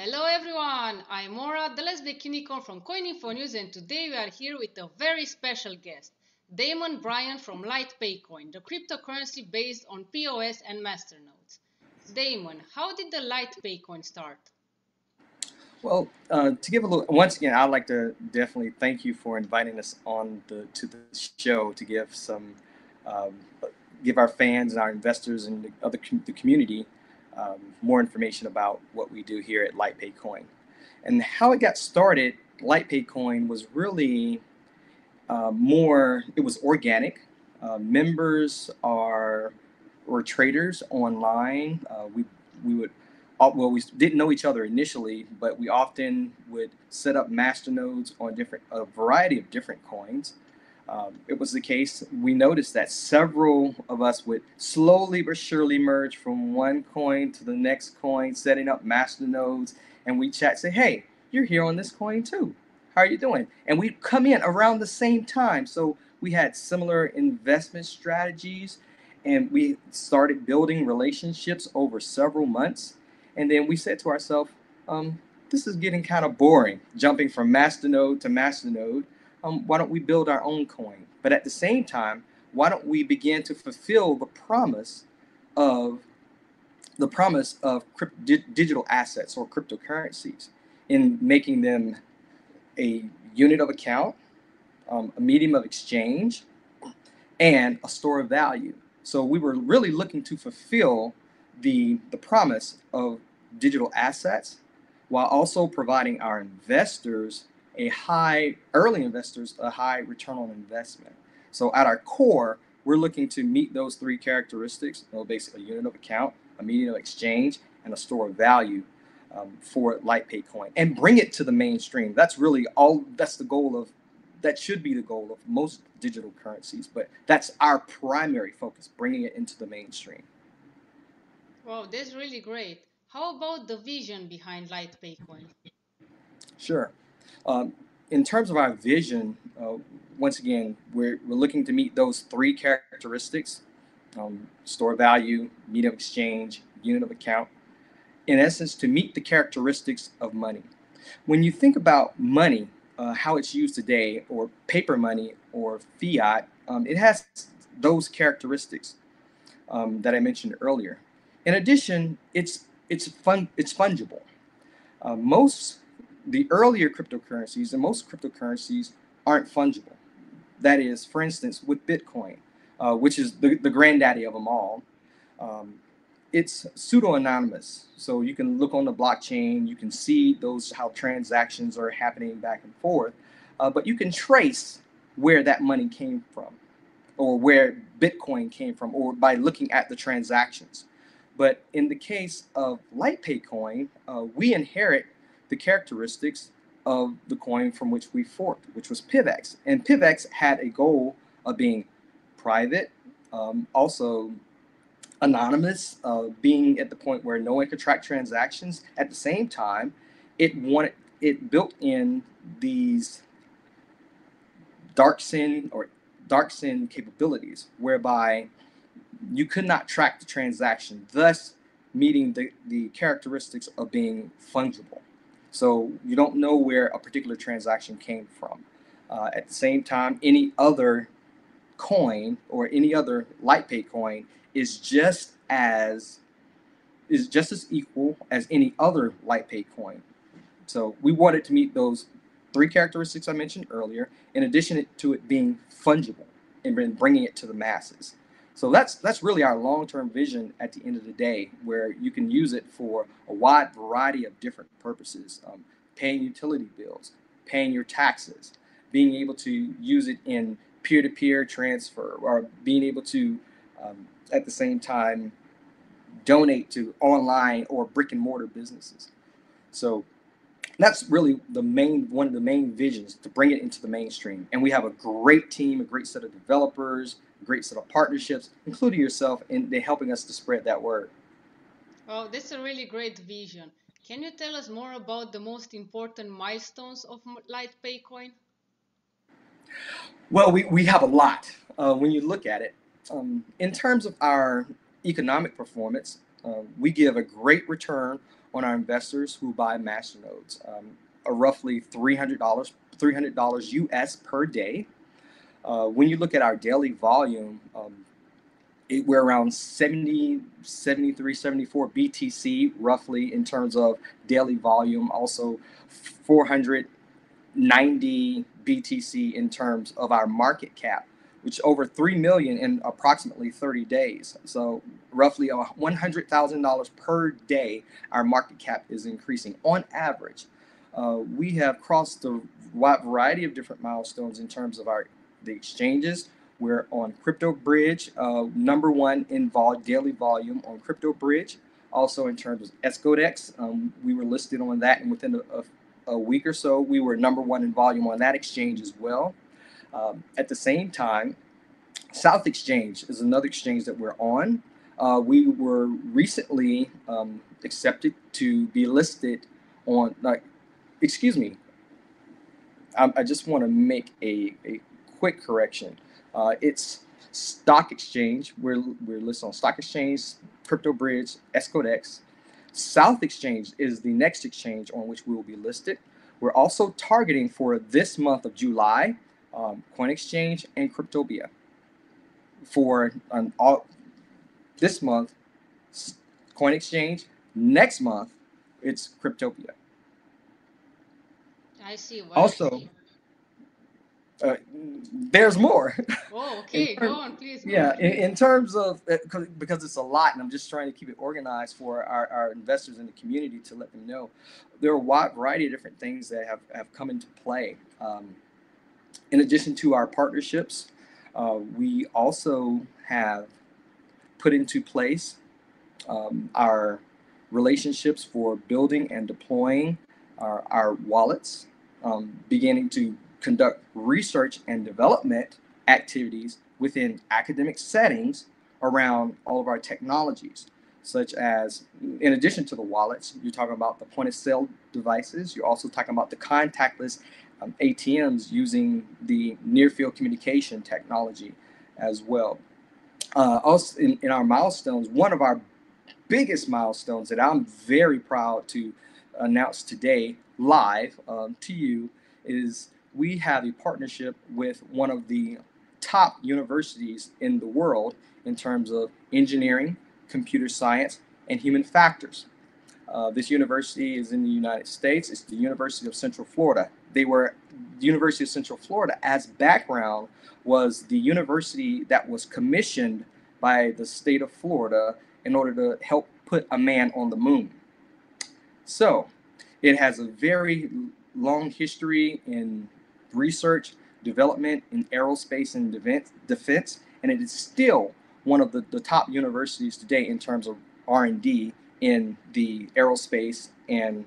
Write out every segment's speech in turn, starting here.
Hello everyone, I'm Maura, the lesbian unicorn from CoinInfo News, and today we are here with a very special guest, Damon Bryant from LightPayCoin, the cryptocurrency based on POS and masternodes. Damon, how did the LightPayCoin start? Well, to give a little, once again, I'd like to definitely thank you for inviting us on to the show to give um, give our fans and our investors and the community more information about what we do here at LightPayCoin. And how it got started. LightPayCoin was really it was organic. Members were traders online. We would we didn't know each other initially, but we often would set up masternodes on a variety of different coins. It was the case. We noticed that several of us would slowly but surely merge from one coin to the next coin, setting up masternodes, and we chat, say, "Hey, you're here on this coin too. How are you doing?" And we'd come in around the same time, so we had similar investment strategies, and we started building relationships over several months. And then we said to ourselves, this is getting kind of boring, jumping from masternode to masternode. Why don't we build our own coin? But at the same time, why don't we begin to fulfill of the promise of digital assets or cryptocurrencies in making them a unit of account, a medium of exchange, and a store of value. So we were really looking to fulfill the promise of digital assets while also providing our early investors a high return on investment. So at our core, we're looking to meet those three characteristics, basically a unit of account, a medium of exchange, and a store of value for LightPayCoin, and bring it to the mainstream. That should be the goal of most digital currencies, but that's our primary focus, bringing it into the mainstream. Wow, that's really great. How about the vision behind LightPayCoin? Sure. Um, in terms of our vision, once again, we're looking to meet those three characteristics: store value, medium of exchange, unit of account. In essence, to meet the characteristics of money. When you think about money, how it's used today, or paper money or fiat, it has those characteristics that I mentioned earlier. In addition, it's fungible. Most the earlier cryptocurrencies and most cryptocurrencies aren't fungible. That is, for instance, with Bitcoin, which is the granddaddy of them all. Um, it's pseudo anonymous, so you can look on the blockchain, you can see those how transactions are happening back and forth, but you can trace where that money came from, or where Bitcoin came from, or by looking at the transactions. But in the case of LightPayCoin, we inherit the characteristics of the coin from which we forked, which was PivX. And PivX had a goal of being private, also anonymous, being at the point where no one could track transactions. At the same time, it built in these dark sin capabilities whereby you could not track the transaction, thus meeting the characteristics of being fungible. So you don't know where a particular transaction came from. At the same time, any other coin or any other LightPay coin is just as equal as any other LightPay coin. So we wanted to meet those three characteristics I mentioned earlier, in addition to it being fungible and bringing it to the masses. So that's really our long-term vision at the end of the day, where you can use it for a wide variety of different purposes: paying utility bills, paying your taxes, being able to use it in peer-to-peer transfer, or being able to, at the same time, donate to online or brick and mortar businesses. So that's really one of the main visions, to bring it into the mainstream. And we have a great team, a great set of developers, a great set of partnerships, including yourself, in helping us to spread that word. Wow, that's a really great vision. Can you tell us more about the most important milestones of LightPayCoin? Well, we have a lot when you look at it. In terms of our economic performance, we give a great return on our investors who buy masternodes, a roughly $300 US per day. When you look at our daily volume, we're around 70, 73, 74 BTC roughly in terms of daily volume. Also 490 BTC in terms of our market cap, which over 3 million in approximately 30 days. So roughly $100,000 per day, our market cap is increasing on average. We have crossed a wide variety of different milestones in terms of the exchanges. We're on Crypto Bridge, #1 in daily volume on Crypto Bridge. Also in terms of Escodex, we were listed on that, and within a week or so, we were #1 in volume on that exchange as well. At the same time, South Exchange is another exchange that we're on. We were recently accepted to be listed on, excuse me, I just want to make a quick correction. It's Stock Exchange. We're listed on Stock Exchange, Crypto Bridge, Escodex. South Exchange is the next exchange on which we will be listed. We're also targeting for this month of July, Coin Exchange and Cryptopia. For this month, Coin Exchange. Next month, it's Cryptopia. I see. Wow. Also, there's more. Oh, okay. Go on, please. Go Yeah, on. in terms of, because it's a lot, and I'm just trying to keep it organized for our investors in the community to let them know. There are a wide variety of different things that have come into play. In addition to our partnerships, we also have put into place our relationships for building and deploying our wallets, beginning to conduct research and development activities within academic settings around all of our technologies, such as, in addition to the wallets, you're talking about the point of sale devices. You're also talking about the contactless ATMs using the near field communication technology as well. Also in our milestones, one of our biggest milestones that I'm very proud to announce today live to you is we have a partnership with one of the top universities in the world in terms of engineering, computer science, and human factors. This university is in the United States. It's the University of Central Florida. The University of Central Florida, as background, was the university that was commissioned by the state of Florida in order to help put a man on the moon. So it has a very long history in research, development in aerospace and defense, and it is still one of the top universities today in terms of R&D in the aerospace and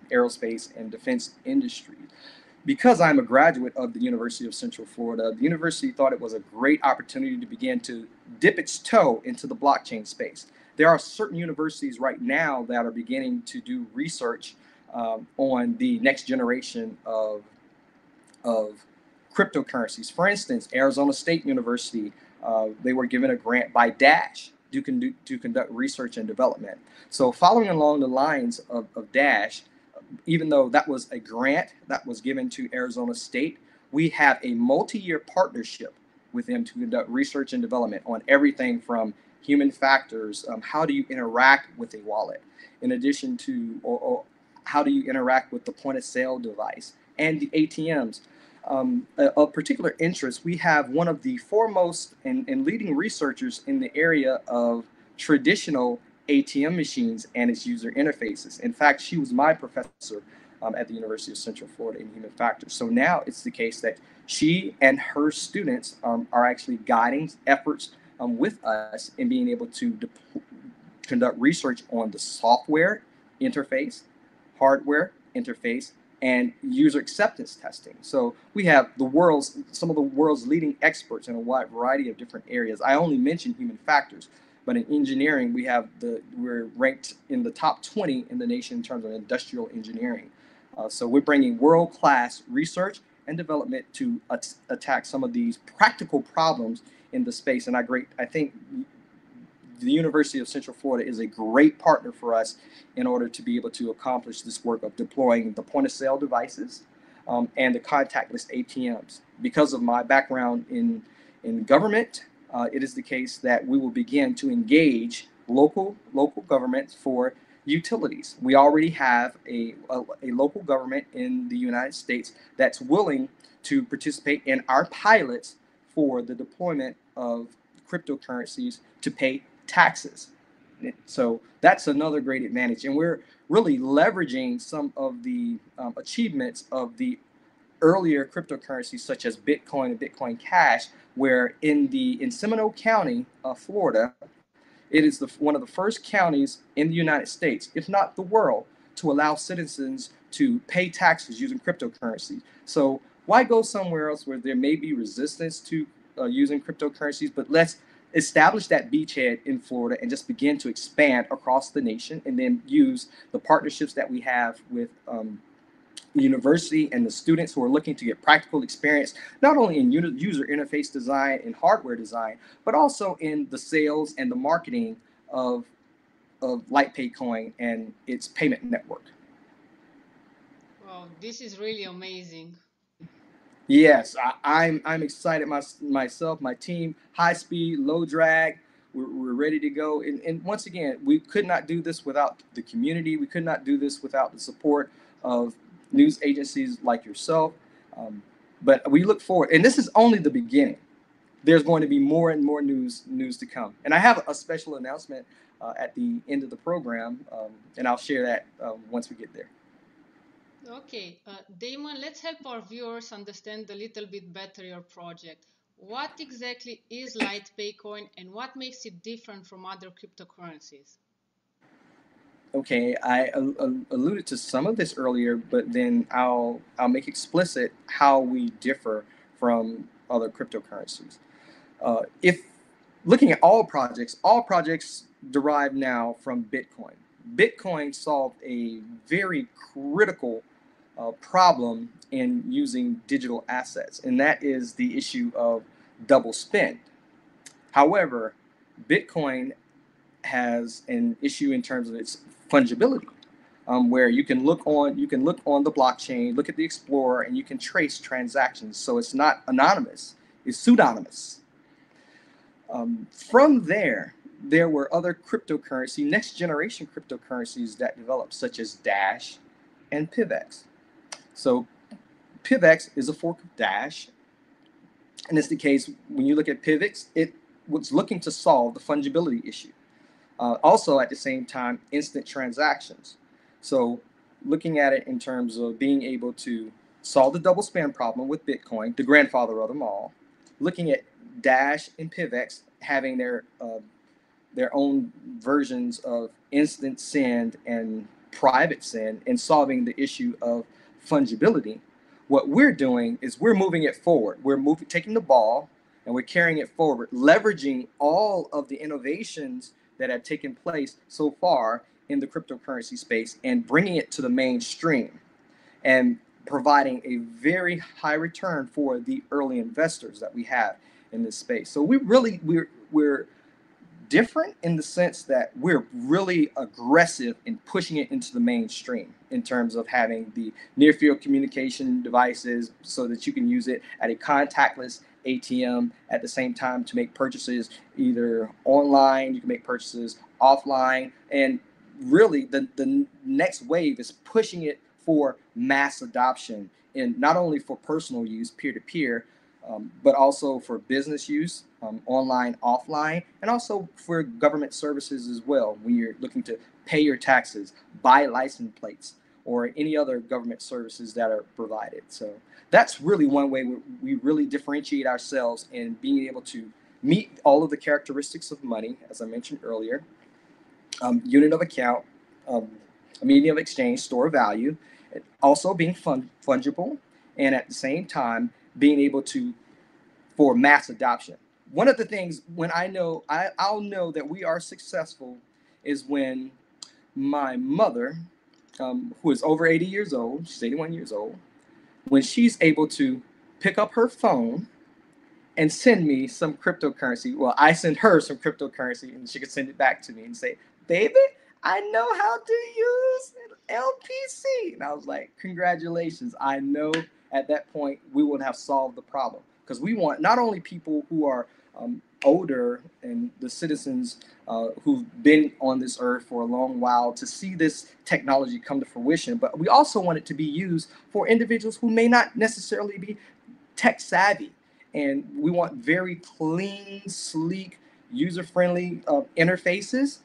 defense industry. Because I'm a graduate of the University of Central Florida, the university thought it was a great opportunity to begin to dip its toe into the blockchain space. There are certain universities right now that are beginning to do research on the next generation of cryptocurrencies. For instance, Arizona State University, they were given a grant by Dash to conduct research and development. So following along the lines of Dash, even though that was a grant that was given to Arizona State, we have a multi-year partnership with them to conduct research and development on everything from human factors, how do you interact with a wallet, in addition to or how do you interact with the point of sale device and the ATMs. Of particular interest, we have one of the foremost and leading researchers in the area of traditional ATM machines and its user interfaces. In fact, she was my professor at the University of Central Florida in human factors. So now it's the case that she and her students are actually guiding efforts with us in being able to conduct research on the software interface, hardware interface, and user acceptance testing. So we have some of the world's leading experts in a wide variety of different areas. I only mentioned human factors, but in engineering, we're ranked in the top 20 in the nation in terms of industrial engineering. So we're bringing world-class research and development to attack some of these practical problems in the space. And I think the University of Central Florida is a great partner for us in order to be able to accomplish this work of deploying the point of sale devices and the contactless ATMs. Because of my background in government, it is the case that we will begin to engage local governments for utilities. We already have a local government in the United States that's willing to participate in our pilots for the deployment of cryptocurrencies to pay taxes. So that's another great advantage. And we're really leveraging some of the achievements of the earlier cryptocurrencies such as Bitcoin and Bitcoin Cash, where in Seminole County, Florida, it is one of the first counties in the United States, if not the world, to allow citizens to pay taxes using cryptocurrency. So why go somewhere else where there may be resistance to using cryptocurrencies? But let's establish that beachhead in Florida and just begin to expand across the nation, and then use the partnerships that we have with the university and the students who are looking to get practical experience, not only in user interface design and hardware design, but also in the sales and the marketing of LightPayCoin and its payment network. Wow, this is really amazing. Yes, I'm excited myself, my team, high speed, low drag. We're ready to go. And once again, we could not do this without the community. We could not do this without the support of news agencies like yourself. But we look forward, and this is only the beginning. There's going to be more and more news to come. And I have a special announcement at the end of the program, and I'll share that once we get there. Okay, Damon, let's help our viewers understand a little bit better your project. What exactly is LightPayCoin and what makes it different from other cryptocurrencies? Okay, I alluded to some of this earlier, but then I'll make explicit how we differ from other cryptocurrencies. If looking at all projects derive now from Bitcoin. Bitcoin solved a very critical problem in using digital assets, and that is the issue of double spend. However, Bitcoin has an issue in terms of its fungibility, where you can look on the blockchain, look at the Explorer, and you can trace transactions. So it's not anonymous; it's pseudonymous. From there were other next generation cryptocurrencies that developed, such as Dash and PivX. So PivX is a fork of Dash, and it's the case when you look at PivX, it was looking to solve the fungibility issue. Also, at the same time, instant transactions. So looking at it in terms of being able to solve the double spend problem with Bitcoin, the grandfather of them all. Looking at Dash and PivX having their own versions of instant send and private send, and solving the issue of fungibility. What we're doing is we're moving it forward. We're taking the ball and we're carrying it forward, leveraging all of the innovations that have taken place so far in the cryptocurrency space and bringing it to the mainstream and providing a very high return for the early investors that we have in this space. So we're different in the sense that we're really aggressive in pushing it into the mainstream in terms of having the near field communication devices so that you can use it at a contactless ATM at the same time to make purchases either online, you can make purchases offline, and really the next wave is pushing it for mass adoption, and not only for personal use, peer-to-peer, but also for business use, online, offline, and also for government services as well. When you're looking to pay your taxes, buy license plates, or any other government services that are provided. So that's really one way we really differentiate ourselves in being able to meet all of the characteristics of money, as I mentioned earlier, unit of account, medium of exchange, store of value, also being fungible, and at the same time being able to for mass adoption. One of the things when I'll know that we are successful is when my mother, who is over 80 years old, she's 81 years old, when she's able to pick up her phone and send me some cryptocurrency. Well, I send her some cryptocurrency and she could send it back to me and say, baby, I know how to use LPC. And I was like, congratulations. I know at that point we would have solved the problem, because we want not only people who are older and the citizens who've been on this earth for a long while to see this technology come to fruition, but we also want it to be used for individuals who may not necessarily be tech savvy. And we want very clean, sleek, user-friendly interfaces,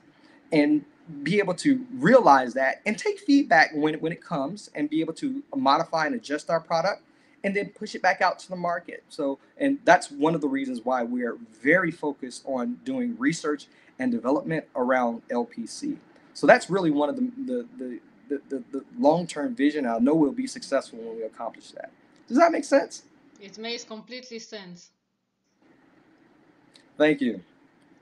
and be able to realize that and take feedback when it comes, and be able to modify and adjust our product and then push it back out to the market. So, and that's one of the reasons why we are very focused on doing research and development around LPC. So that's really one of the long-term vision. I know we'll be successful when we accomplish that. Does that make sense? It makes completely sense. Thank you.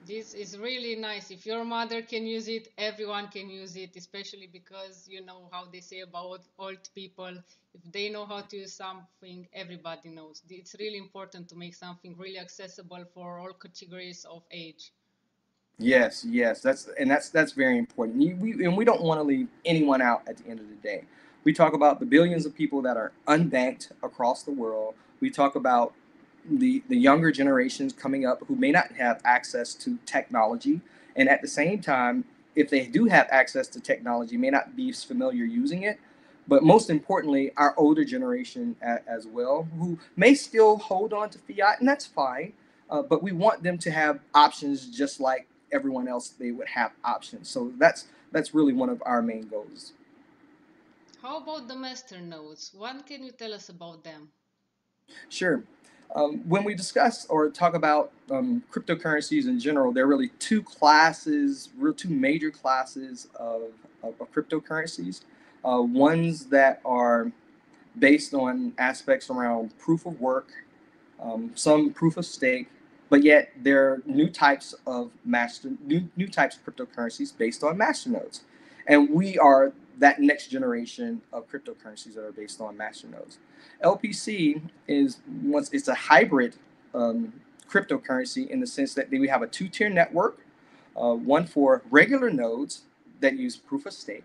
This is really nice. If your mother can use it, everyone can use it, especially because you know how they say about old people. If they know how to use something, everybody knows. It's really important to make something really accessible for all categories of age. Yes, yes, that's very important. We don't want to leave anyone out at the end of the day. We talk about the billions of people that are unbanked across the world. We talk about the younger generations coming up who may not have access to technology, and at the same time, if they do have access to technology, may not be familiar using it. But most importantly, our older generation as well, who may still hold on to fiat, and that's fine. But we want them to have options just like everyone else. They would have options. So that's really one of our main goals. How about the master nodes? What can you tell us about them? Sure. When we discuss or talk about cryptocurrencies in general, there are really two classes, two major classes of cryptocurrencies. Ones that are based on aspects around proof of work, some proof of stake, but yet there are new types of new types of cryptocurrencies based on masternodes, and we are that next generation of cryptocurrencies that are based on masternodes. LPC is once it's a hybrid cryptocurrency in the sense that we have a two-tier network, one for regular nodes that use proof of stake,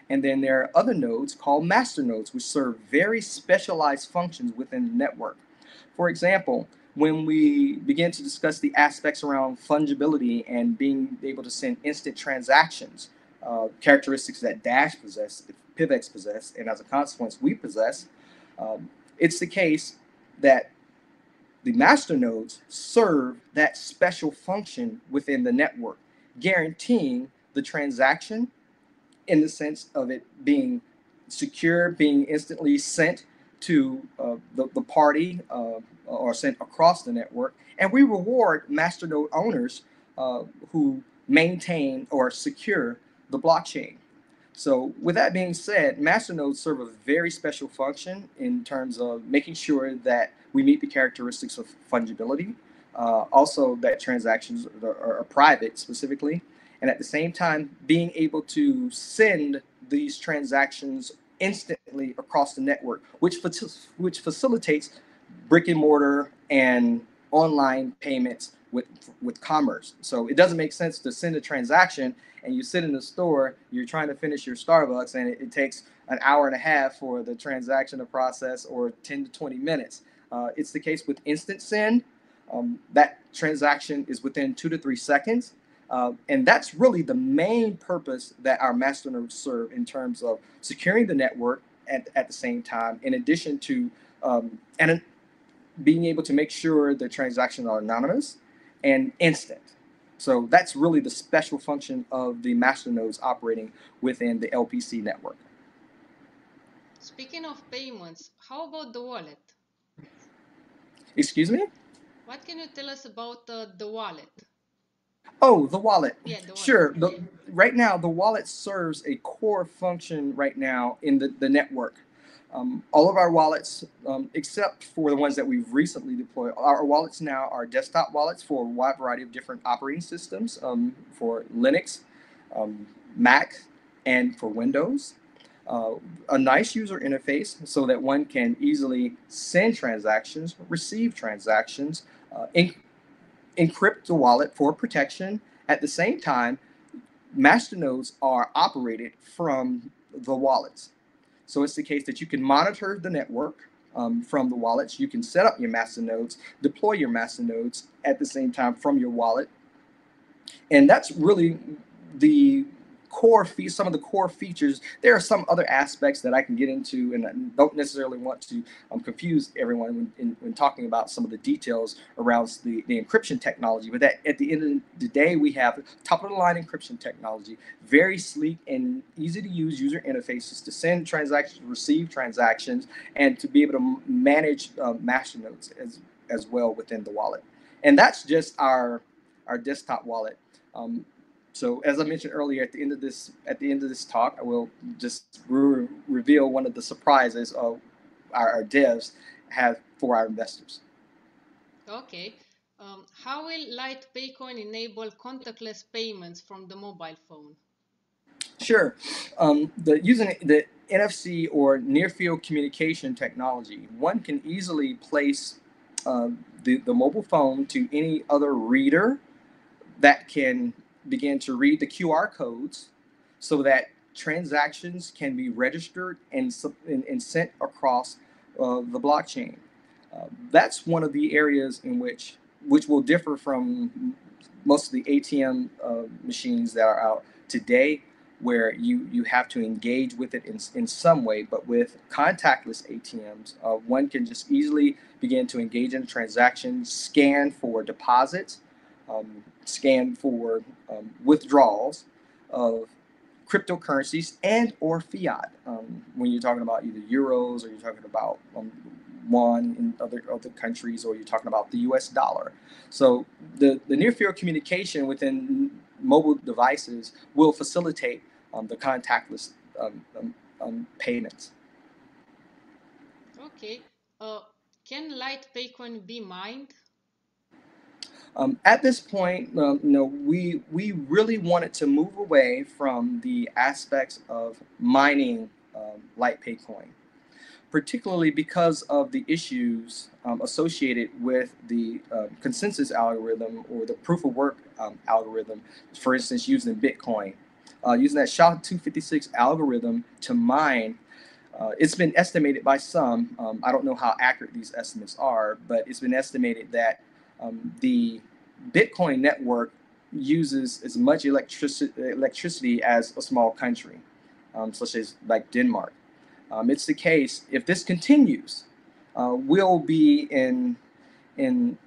and then there are other nodes called master nodes, which serve very specialized functions within the network. For example, when we begin to discuss the aspects around fungibility and being able to send instant transactions, characteristics that Dash possess, PIVX possess, and as a consequence we possess, it's the case that the master nodes serve that special function within the network, guaranteeing the transaction in the sense of it being secure, being instantly sent to the party or sent across the network. And we reward masternode owners who maintain or secure the blockchain. So with that being said, masternodes serve a very special function in terms of making sure that we meet the characteristics of fungibility, also that transactions are private specifically, and at the same time being able to send these transactions instantly across the network, which facilitates brick and mortar and online payments with commerce. So it doesn't make sense to send a transaction and you sit in the store, you're trying to finish your Starbucks, and it takes an hour and a half for the transaction to process, or 10 to 20 minutes. It's the case with instant send. That transaction is within 2 to 3 seconds. And that's really the main purpose that our masternodes serve in terms of securing the network at the same time, in addition to and being able to make sure the transactions are anonymous and instant. So that's really the special function of the masternodes operating within the LPC network. Speaking of payments, how about the wallet? Excuse me? What can you tell us about the wallet? Oh, the wallet. Yeah, the wallet. Sure. Right now, the wallet serves a core function right now in the network. All of our wallets, except for the ones that we've recently deployed, our wallets now are desktop wallets for a wide variety of different operating systems, for Linux, Mac, and for Windows. A nice user interface so that one can easily send transactions, receive transactions, encrypt the wallet for protection. At the same time, masternodes are operated from the wallets. So it's the case that you can monitor the network from the wallets. You can set up your masternodes, deploy your masternodes at the same time from your wallet. And that's really the some of the core features. There are some other aspects that I can get into, and I don't necessarily want to confuse everyone when talking about some of the details around the encryption technology. But that at the end of the day, we have top of the line encryption technology, very sleek and easy to use user interfaces to send transactions, receive transactions, and to be able to manage masternodes as well within the wallet. And that's just our desktop wallet. So as I mentioned earlier, at the end of this talk, I will just reveal one of the surprises our devs have for our investors. Okay. How will LightPayCoin enable contactless payments from the mobile phone? Sure. Using the NFC or near field communication technology, one can easily place the mobile phone to any other reader that can begin to read the QR codes so that transactions can be registered and sent across the blockchain. That's one of the areas in which will differ from most of the ATM machines that are out today, where you have to engage with it in some way. But with contactless ATMs, one can just easily begin to engage in transactions, scan for deposits, scan for withdrawals of cryptocurrencies and or fiat. When you're talking about either euros, or you're talking about won in other countries, or you're talking about the US dollar. So the near field communication within mobile devices will facilitate the contactless payments. Okay. Can LightPayCoin be mined? At this point, we really wanted to move away from the aspects of mining LightPayCoin, particularly because of the issues associated with the consensus algorithm or the proof of work algorithm. For instance, using Bitcoin, using that SHA-256 algorithm to mine. It's been estimated by some, I don't know how accurate these estimates are, but it's been estimated that the Bitcoin network uses as much electricity as a small country, such as like Denmark. It's the case, if this continues, we'll be in an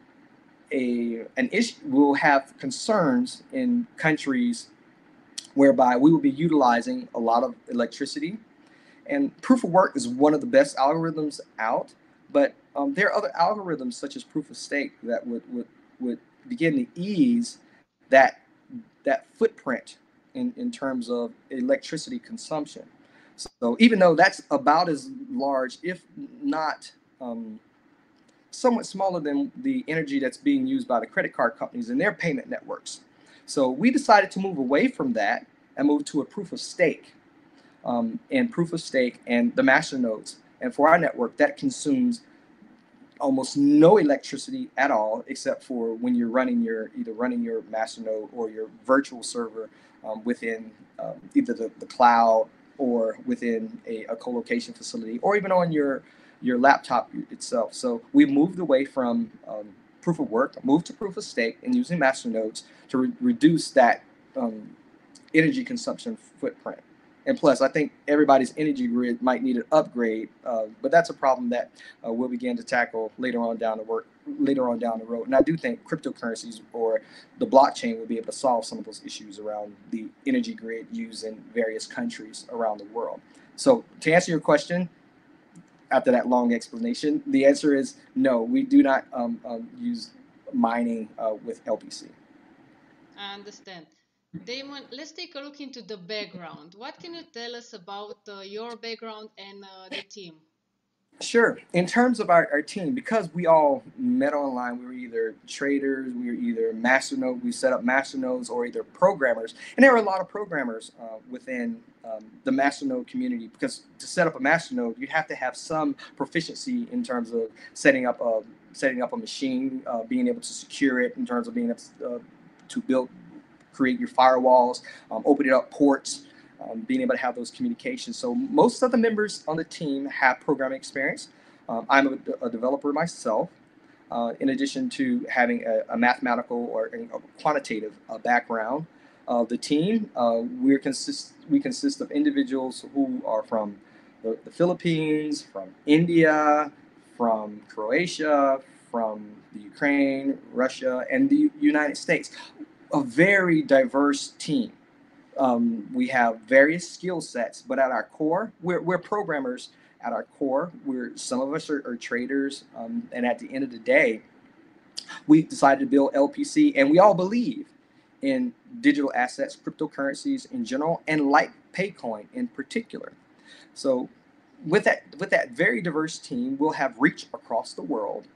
issue. We'll have concerns in countries whereby we will be utilizing a lot of electricity. And proof of work is one of the best algorithms out, but there are other algorithms such as proof of stake that would begin to ease that footprint in terms of electricity consumption. So even though that's about as large, if not somewhat smaller than the energy that's being used by the credit card companies and their payment networks. So we decided to move away from that and move to a proof of stake. And proof of stake and the masternodes. And for our network, that consumes almost no electricity at all, except for when you're either running your masternode or your virtual server within either the cloud or within a co-location facility, or even on your laptop itself. So we moved away from proof of work, moved to proof of stake, and using masternodes to reduce that energy consumption footprint. And plus, I think everybody's energy grid might need an upgrade, but that's a problem that we'll begin to tackle later on down the road. And I do think cryptocurrencies or the blockchain will be able to solve some of those issues around the energy grid used in various countries around the world. So to answer your question, after that long explanation, the answer is no. We do not use mining with LPC. I understand. Damon, let's take a look into the background. What can you tell us about your background and the team? Sure. In terms of our team, because we all met online, we were either traders, we were either masternode, we set up masternodes, or either programmers. And there are a lot of programmers within the masternode community, because to set up a masternode, you have to have some proficiency in terms of setting up setting up a machine, being able to secure it in terms of being able to create your firewalls, opening up ports, being able to have those communications. So most of the members on the team have programming experience. I'm a developer myself, in addition to having a mathematical or a quantitative background. The team, we consist of individuals who are from the Philippines, from India, from Croatia, from the Ukraine, Russia, and the United States. A very diverse team. We have various skill sets, but at our core, we're programmers. At our core, some of us are traders, and at the end of the day, we decided to build LPC, and we all believe in digital assets, cryptocurrencies in general, and LightPayCoin in particular. So, with that very diverse team, we'll have reach across the world,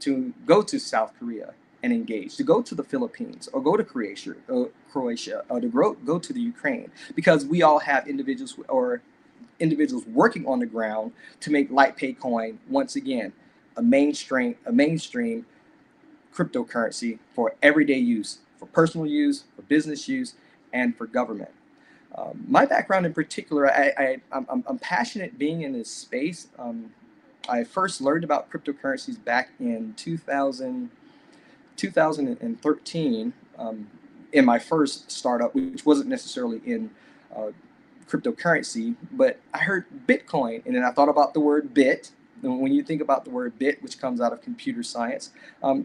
to go to South Korea and engage, to go to the Philippines, or go to Croatia, or to go to the Ukraine, because we all have individuals working on the ground to make LightPayCoin once again a mainstream cryptocurrency for everyday use, for personal use, for business use, and for government. My background in particular, I'm passionate being in this space. I first learned about cryptocurrencies back in 2013, in my first startup, which wasn't necessarily in cryptocurrency, but I heard Bitcoin, and then I thought about the word bit. And when you think about the word bit, which comes out of computer science,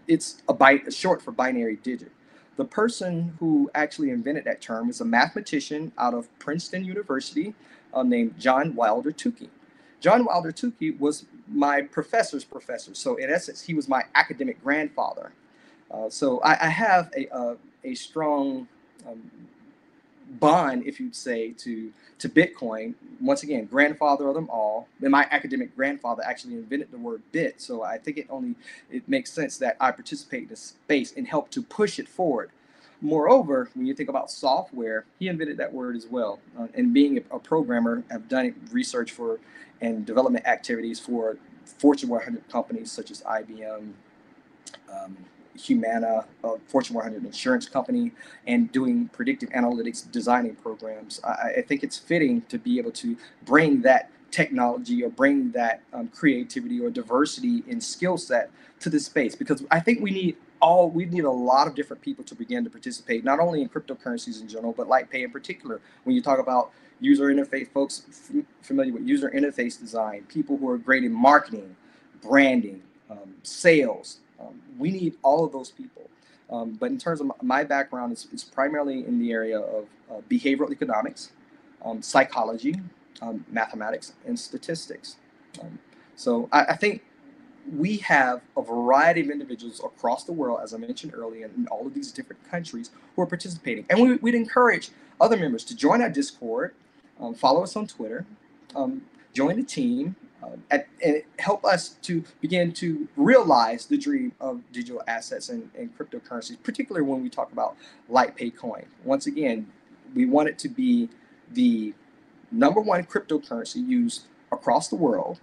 it's a byte, short for binary digit. The person who actually invented that term is a mathematician out of Princeton University, named John Wilder Tukey. John Wilder Tukey was my professor's professor, so in essence, he was my academic grandfather. So I have a strong bond, if you'd say, to Bitcoin. Once again, grandfather of them all. And my academic grandfather actually invented the word bit, so I think it makes sense that I participate in this space and help to push it forward. Moreover, when you think about software, he invented that word as well. And being a programmer, I've done research for and development activities for Fortune 100 companies such as IBM, Humana, a Fortune 100 insurance company, and doing predictive analytics designing programs. I think it's fitting to be able to bring that technology or bring that creativity or diversity in skill set to this space, because I think we need a lot of different people to begin to participate, not only in cryptocurrencies in general, but LightPay in particular. When you talk about user interface, folks familiar with user interface design, people who are great in marketing, branding, sales. We need all of those people. But in terms of my background, it's primarily in the area of behavioral economics, psychology, mathematics, and statistics. So I think we have a variety of individuals across the world, as I mentioned earlier, in all of these different countries who are participating. And we'd encourage other members to join our Discord, follow us on Twitter, join the team, and help us to begin to realize the dream of digital assets and cryptocurrencies, particularly when we talk about LightPayCoin. Once again, we want it to be the #1 cryptocurrency used across the world,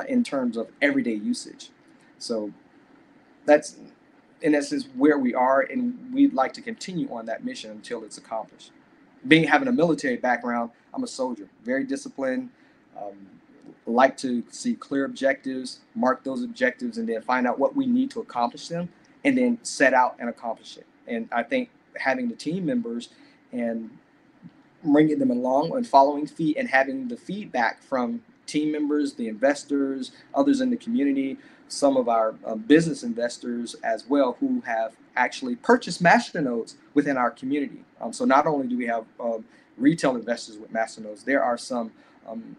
in terms of everyday usage. So that's, in essence, where we are, and we'd like to continue on that mission until it's accomplished. Having a military background, I'm a soldier, very disciplined, like to see clear objectives, mark those objectives, and then find out what we need to accomplish them, and then set out and accomplish it. And I think having the team members and bringing them along and following and having the feedback from team members, the investors, others in the community, some of our business investors as well, who have actually purchased masternodes within our community. So not only do we have retail investors with masternodes, there are some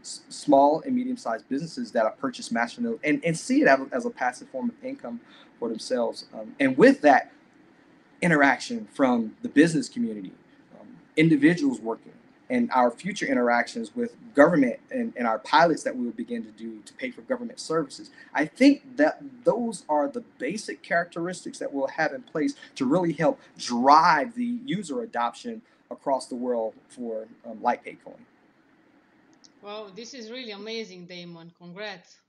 small and medium-sized businesses that have purchased masternode and see it as a passive form of income for themselves. And with that interaction from the business community, individuals working, and our future interactions with government and our pilots that we will begin to do to pay for government services, I think that those are the basic characteristics that we'll have in place to really help drive the user adoption across the world for LightPayCoin. Wow, this is really amazing, Damon. Congrats.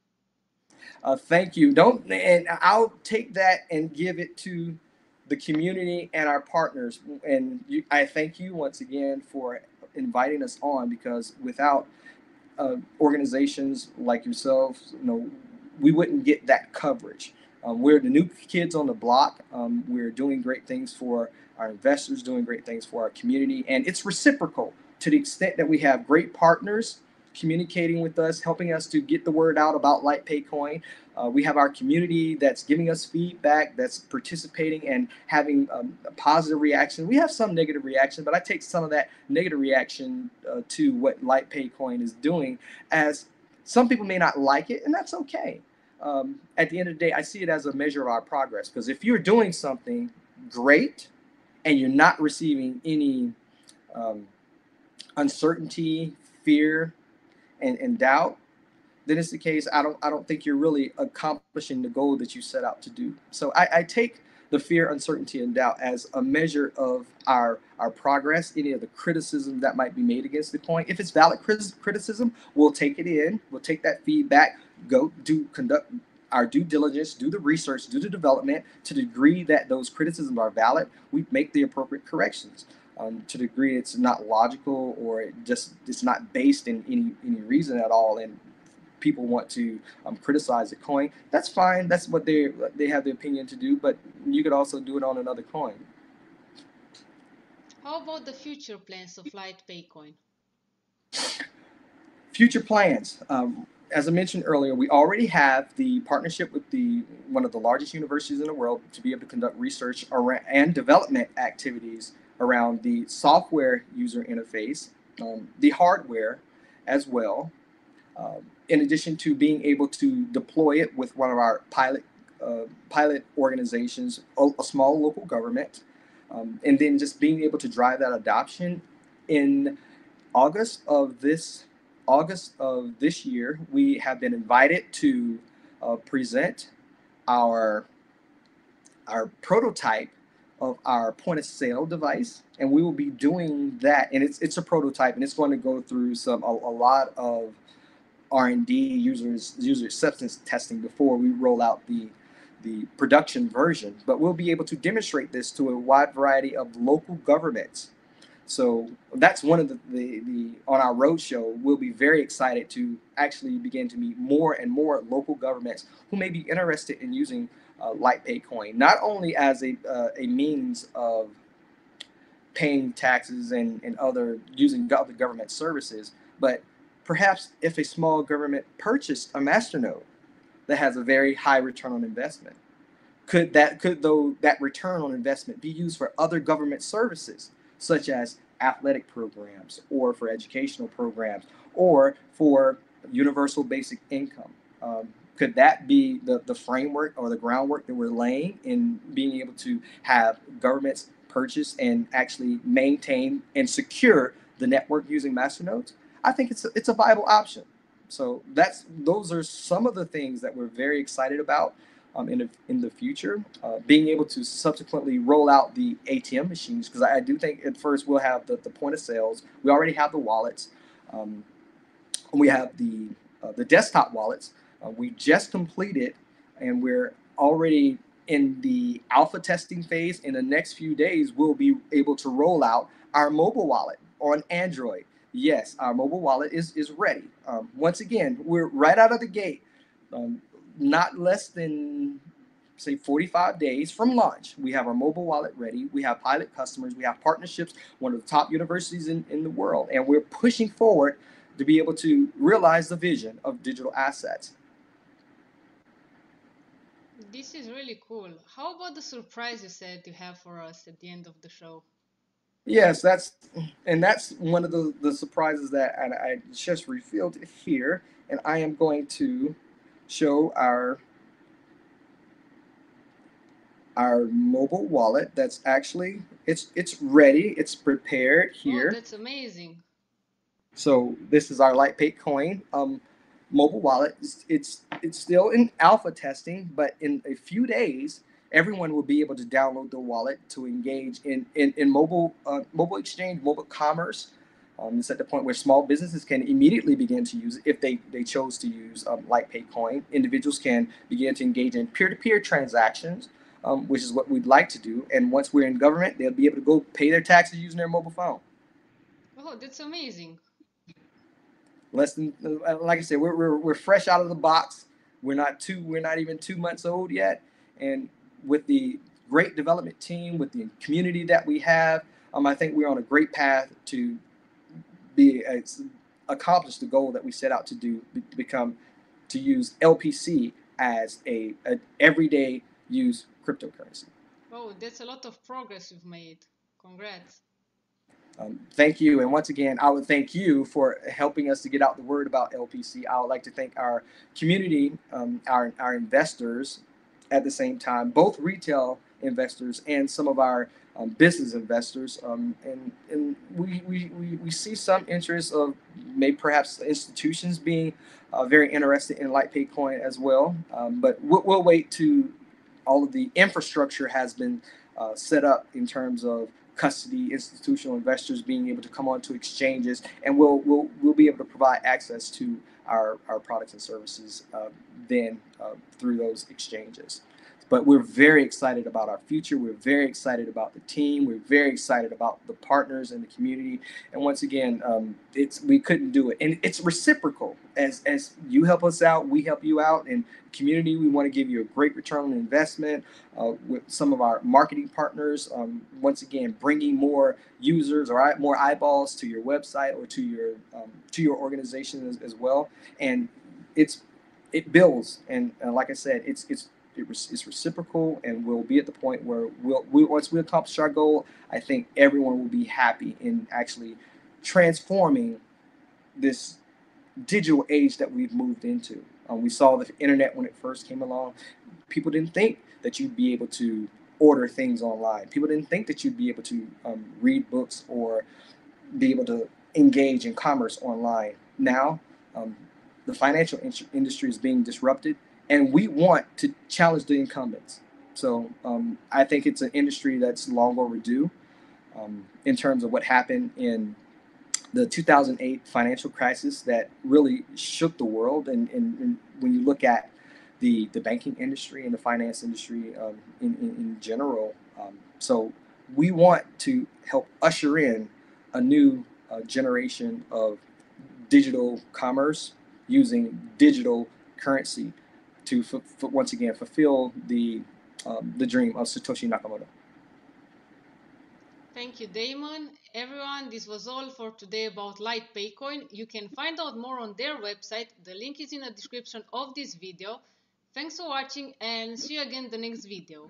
Thank you. Don't, and I'll take that and give it to the community and our partners. And I thank you once again for inviting us on, because without organizations like yourselves, we wouldn't get that coverage. We're the new kids on the block. We're doing great things for our investors, doing great things for our community, and it's reciprocal to the extent that we have great partners communicating with us, helping us to get the word out about LightPayCoin. We have our community that's giving us feedback, that's participating and having a positive reaction. We have some negative reaction, but I take some of that negative reaction to what LightPayCoin is doing, as some people may not like it, and that's okay. At the end of the day, I see it as a measure of our progress, because if you're doing something great and you're not receiving any uncertainty, fear, and doubt, then it's the case. I don't think you're really accomplishing the goal that you set out to do. So I take the fear, uncertainty, and doubt as a measure of our progress. Any of the criticism that might be made against the coin, if it's valid criticism, we'll take it in. We'll take that feedback, conduct our due diligence, do the research, do the development. To the degree that those criticisms are valid, we make the appropriate corrections. To the degree it's not logical, or it's not based in any reason at all, and people want to criticize the coin, that's fine. That's what they have the opinion to do. But you could also do it on another coin. How about the future plans of LightPayCoin? Future plans. As I mentioned earlier, we already have the partnership with one of the largest universities in the world to be able to conduct research around, and development activities around the software user interface, the hardware as well. In addition to being able to deploy it with one of our pilot organizations, a small local government, and then just being able to drive that adoption. In August of this year, we have been invited to present our prototype of our point of sale device, and we will be doing that. And it's a prototype, and it's going to go through a lot of R&D, user acceptance testing before we roll out the production version. But we'll be able to demonstrate this to a wide variety of local governments. So that's one of the on our roadshow. We'll be very excited to actually begin to meet more and more local governments who may be interested in using LightPayCoin, not only as a means of paying taxes and using other government services, but perhaps if a small government purchased a masternode that has a very high return on investment, could that return on investment be used for other government services, such as athletic programs, or for educational programs, or for universal basic income? Could that be the framework or the groundwork that we're laying in being able to have governments purchase and actually maintain and secure the network using masternodes? I think it's a viable option. So those are some of the things that we're very excited about in the future. Being able to subsequently roll out the ATM machines, because I do think at first we'll have the point of sales. We already have the wallets. We have the desktop wallets. We just completed, and we're already in the alpha testing phase. In the next few days, we'll be able to roll out our mobile wallet on Android. Yes, our mobile wallet is ready. Once again, we're right out of the gate, not less than, say, 45 days from launch. We have our mobile wallet ready. We have pilot customers. We have partnerships, one of the top universities in the world, and we're pushing forward to be able to realize the vision of digital assets. This is really cool. How about the surprise you said you have for us at the end of the show? Yes, that's one of the surprises that I just revealed here, and I am going to show our mobile wallet. That's actually it's ready. It's prepared here. Oh, that's amazing. So this is our LightPayCoin mobile wallet. It's still in alpha testing, but in a few days, everyone will be able to download the wallet to engage in mobile exchange, mobile commerce, It's at the point where small businesses can immediately begin to use it if they chose to use LightPayCoin. Individuals can begin to engage in peer-to-peer transactions, which is what we'd like to do. And once we're in government, they'll be able to go pay their taxes using their mobile phone. Oh, that's amazing. Less than, like I said, we're fresh out of the box. We're not even 2 months old yet, and with the great development team, with the community that we have, I think we're on a great path to be accomplish the goal that we set out to do, to use LPC as a everyday use cryptocurrency. Oh, that's a lot of progress you've made. Congrats. Thank you. And once again, I would thank you for helping us to get out the word about LPC. I would like to thank our community, our investors at the same time, both retail investors and some of our business investors. And we see some interest of maybe perhaps institutions being very interested in LightPayCoin as well. But we'll wait to all of the infrastructure has been set up in terms of custody, institutional investors being able to come onto exchanges, and we'll be able to provide access to our products and services then through those exchanges. But we're very excited about our future. We're very excited about the team. We're very excited about the partners and the community. And once again, we couldn't do it, and it's reciprocal. As you help us out, we help you out, and community, we want to give you a great return on investment with some of our marketing partners. Once again, bringing more users or more eyeballs to your website or to your organization as well, and it builds. And like I said, it's reciprocal, and we'll be at the point where once we accomplish our goal, I think everyone will be happy in actually transforming this digital age that we've moved into. We saw the internet when it first came along. People didn't think that you'd be able to order things online. People didn't think that you'd be able to read books or be able to engage in commerce online. Now, the financial industry is being disrupted, and we want to challenge the incumbents. So I think it's an industry that's long overdue in terms of what happened in the 2008 financial crisis that really shook the world. And when you look at the banking industry and the finance industry in general, so we want to help usher in a new generation of digital commerce using digital currency to once again fulfill the dream of Satoshi Nakamoto. Thank you, Damon. Everyone, this was all for today about LightPayCoin. You can find out more on their website. The link is in the description of this video. Thanks for watching, and see you again in the next video.